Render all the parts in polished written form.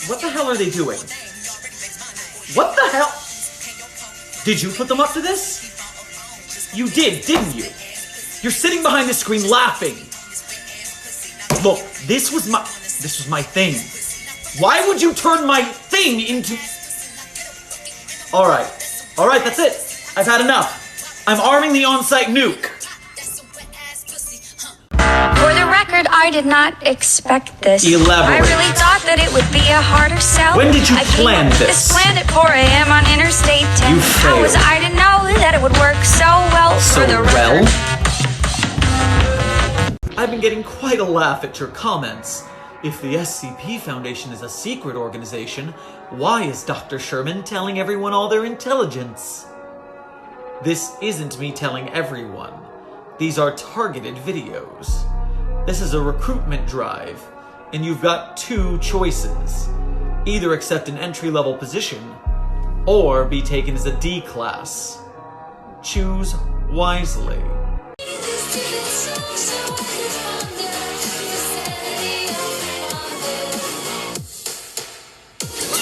What the hell are they doing? What the hell? Did you put them up to this? You did, didn't you? You're sitting behind the screen laughing. Look, this was my thing. Why would you turn my thing into... Alright, that's it. I've had enough. I'm arming the on-site nuke. For the record, I did not expect this. Elaborate. I really thought that it would be a harder sell. When did you plan this? Planned at 4 a.m. on Interstate 10. You failed. How was I to know that it would work so well So for the well? record? I've been getting quite a laugh at your comments. If the SCP Foundation is a secret organization, why is Dr. Sherman telling everyone all their intelligence? This isn't me telling everyone. These are targeted videos. This is a recruitment drive, and you've got two choices. Either accept an entry-level position, or be taken as a D class. Choose wisely.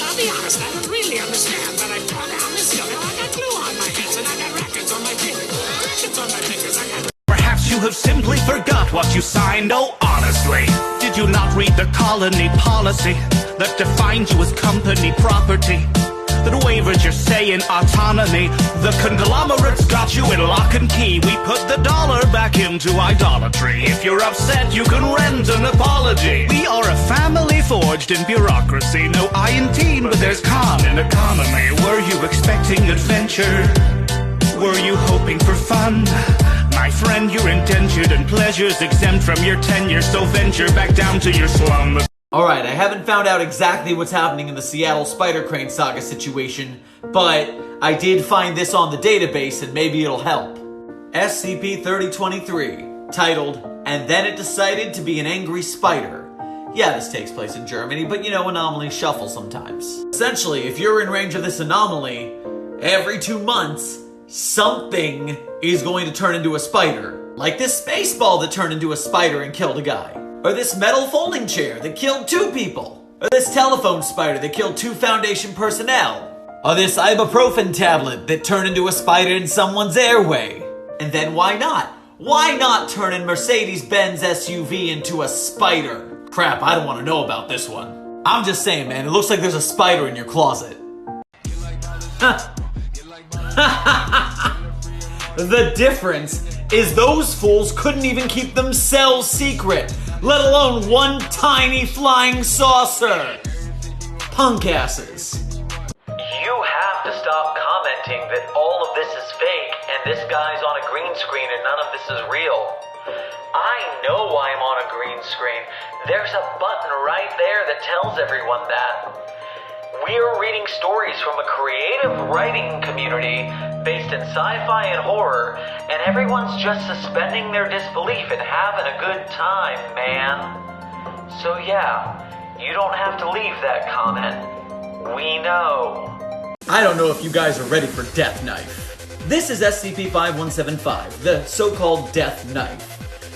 I'll be honest, I don't really understand, but I tore down this building. I got glue on my hands, and I got rackets on my fingers. Rackets on my fingers, I got... Perhaps you have simply forgot what you signed, oh honestly. Did you not read the colony policy that defines you as company property? That wavers your say in autonomy. The conglomerates got you in lock and key. We put the dollar back into idolatry. If you're upset, you can rent an apology. We are a family forged in bureaucracy. No I in teen, but there's con in economy. Were you expecting adventure? Were you hoping for fun? My friend, you're indentured and pleasures exempt from your tenure, so venture back down to your slum. Alright, I haven't found out exactly what's happening in the Seattle Spider Crane Saga situation, but I did find this on the database and maybe it'll help. SCP-3023, titled, "And Then It Decided to Be an Angry Spider." Yeah, this takes place in Germany, but you know, anomalies shuffle sometimes. Essentially, if you're in range of this anomaly, every 2 months, something is going to turn into a spider. Like this space ball that turned into a spider and killed a guy. Or this metal folding chair that killed 2 people. Or this telephone spider that killed 2 Foundation personnel. Or this ibuprofen tablet that turned into a spider in someone's airway. And then why not? Why not turn a Mercedes-Benz SUV into a spider? Crap, I don't want to know about this one. I'm just saying, man, it looks like there's a spider in your closet. The difference is those fools couldn't even keep themselves secret, let alone one tiny flying saucer. Punk asses. You have to stop commenting that all of this is fake and this guy's on a green screen and none of this is real. I know I'm on a green screen. There's a button right there that tells everyone that. We're reading stories from a creative writing community based in sci-fi and horror, and everyone's just suspending their disbelief and having a good time, man. So yeah, you don't have to leave that comment. We know. I don't know if you guys are ready for Death Knife. This is SCP-5175, the so-called Death Knife.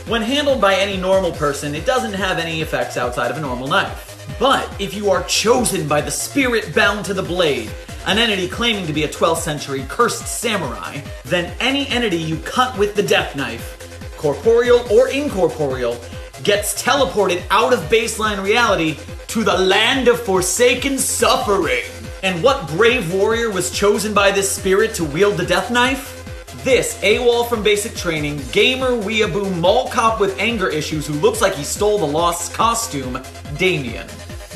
When handled by any normal person, it doesn't have any effects outside of a normal knife. But if you are chosen by the spirit bound to the blade, an entity claiming to be a 12th century cursed samurai, then any entity you cut with the death knife, corporeal or incorporeal, gets teleported out of baseline reality to the land of forsaken suffering. And what brave warrior was chosen by this spirit to wield the death knife? This AWOL from basic training, gamer weeaboo mall cop with anger issues who looks like he stole the Lost's costume, Damien.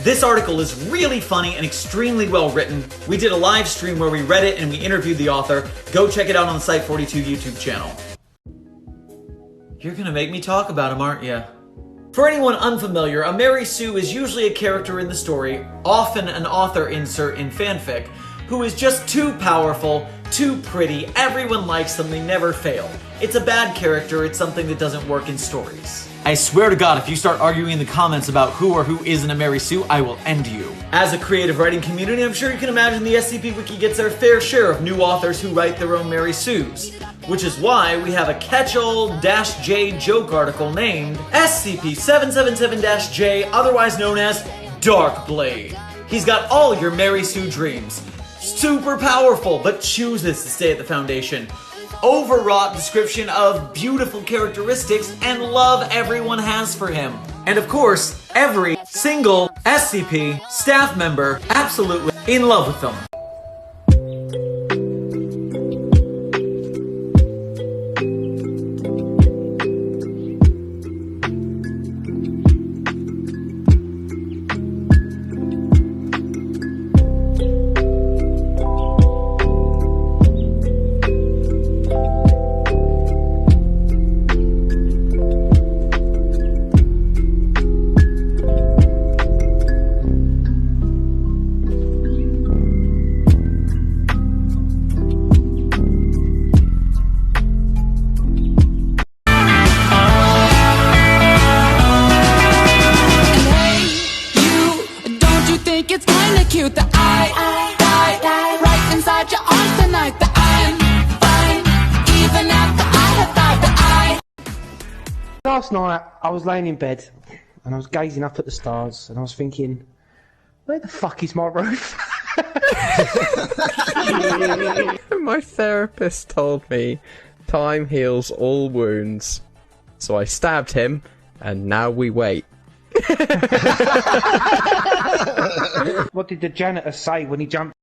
This article is really funny and extremely well written. We did a live stream where we read it and we interviewed the author. Go check it out on the Site-42 YouTube channel. You're gonna make me talk about him, aren't ya? For anyone unfamiliar, a Mary Sue is usually a character in the story, often an author insert in fanfic, who is just too powerful, too pretty, everyone likes them, they never fail. It's a bad character, it's something that doesn't work in stories. I swear to God, if you start arguing in the comments about who or who isn't a Mary Sue, I will end you. As a creative writing community, I'm sure you can imagine the SCP Wiki gets their fair share of new authors who write their own Mary Sues. Which is why we have a catch-all-J joke article named SCP-777-J, otherwise known as Dark Blade. He's got all your Mary Sue dreams. Super powerful, but chooses to stay at the Foundation. Overwrought description of beautiful characteristics and love everyone has for him. And of course, every single SCP staff member absolutely in love with him. It's kinda cute that I died right inside your arms tonight. That I'm fine, even after I have thought that Last night, I was laying in bed, and I was gazing up at the stars, and I was thinking, where the fuck is my roof? My therapist told me time heals all wounds. So I stabbed him, and now we wait. What did the janitor say when he jumped?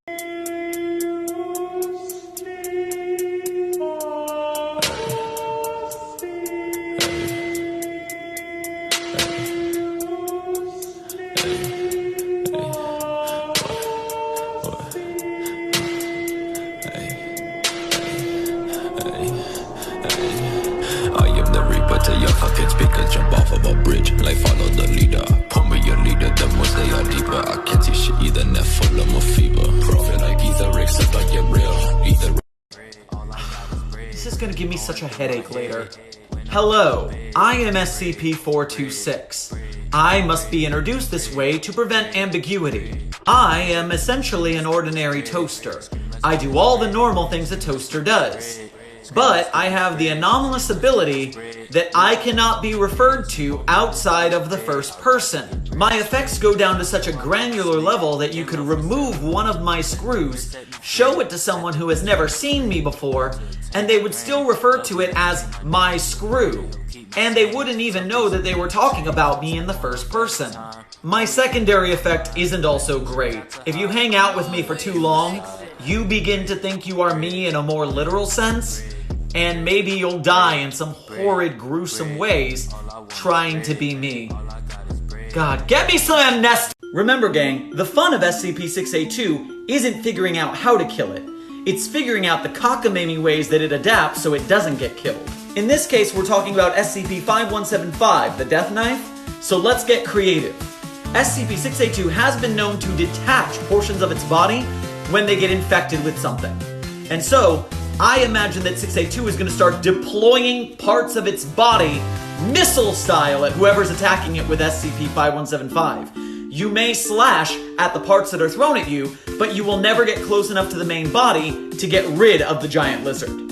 Tell your fucking speaker, jump off of a bridge, like follow the leader. Pull me your leader, the most they are deeper. I can't see shit either, net full of my fever. Profit like ether, except I get real. Either. This is gonna give me such a headache later. Hello, I am SCP-426. I must be introduced this way to prevent ambiguity. I am essentially an ordinary toaster. I do all the normal things a toaster does. But I have the anomalous ability that I cannot be referred to outside of the first person. My effects go down to such a granular level that you could remove one of my screws, show it to someone who has never seen me before, and they would still refer to it as my screw. And they wouldn't even know that they were talking about me in the first person. My secondary effect isn't also great. If you hang out with me for too long, you begin to think you are me in a more literal sense, and maybe you'll die in some horrid, gruesome ways trying to be me. God, get me some amnesty! Remember, gang, the fun of SCP-682 isn't figuring out how to kill it. It's figuring out the cockamamie ways that it adapts so it doesn't get killed. In this case, we're talking about SCP-5175, the Death Knife, so let's get creative. SCP-682 has been known to detach portions of its body when they get infected with something. And so, I imagine that 682 is going to start deploying parts of its body, missile style, at whoever's attacking it with SCP-5175. You may slash at the parts that are thrown at you, but you will never get close enough to the main body to get rid of the giant lizard.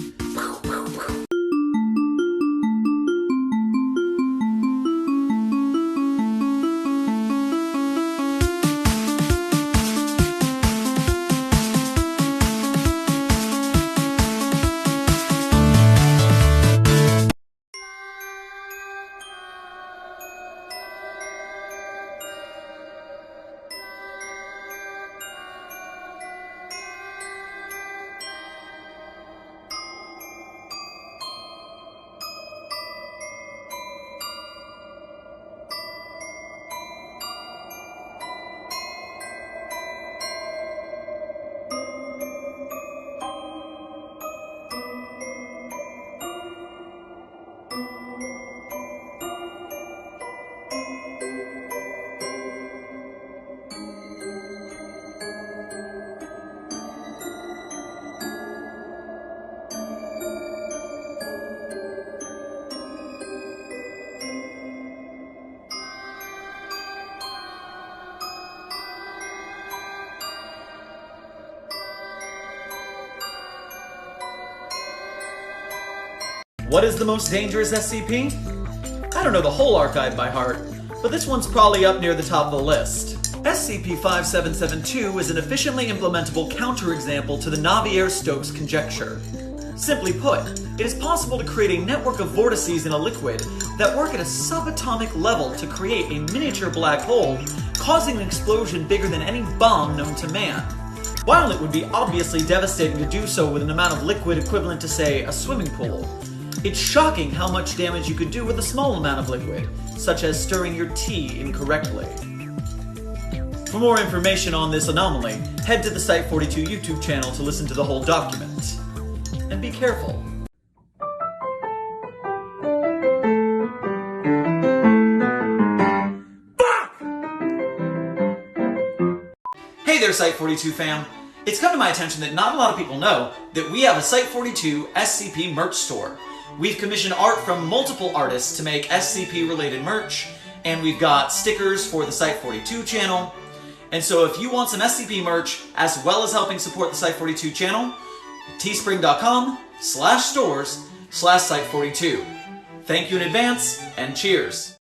What is the most dangerous SCP? I don't know the whole archive by heart, but this one's probably up near the top of the list. SCP-5772 is an efficiently implementable counterexample to the Navier-Stokes conjecture. Simply put, it is possible to create a network of vortices in a liquid that work at a subatomic level to create a miniature black hole, causing an explosion bigger than any bomb known to man. While it would be obviously devastating to do so with an amount of liquid equivalent to, say, a swimming pool, it's shocking how much damage you could do with a small amount of liquid, such as stirring your tea incorrectly. For more information on this anomaly, head to the Site-42 YouTube channel to listen to the whole document. And be careful. Hey there, Site-42 fam! It's come to my attention that not a lot of people know that we have a Site-42 SCP merch store. We've commissioned art from multiple artists to make SCP-related merch, and we've got stickers for the Site-42 channel. And so if you want some SCP merch, as well as helping support the Site-42 channel, teespring.com/stores/Site-42. Thank you in advance, and cheers!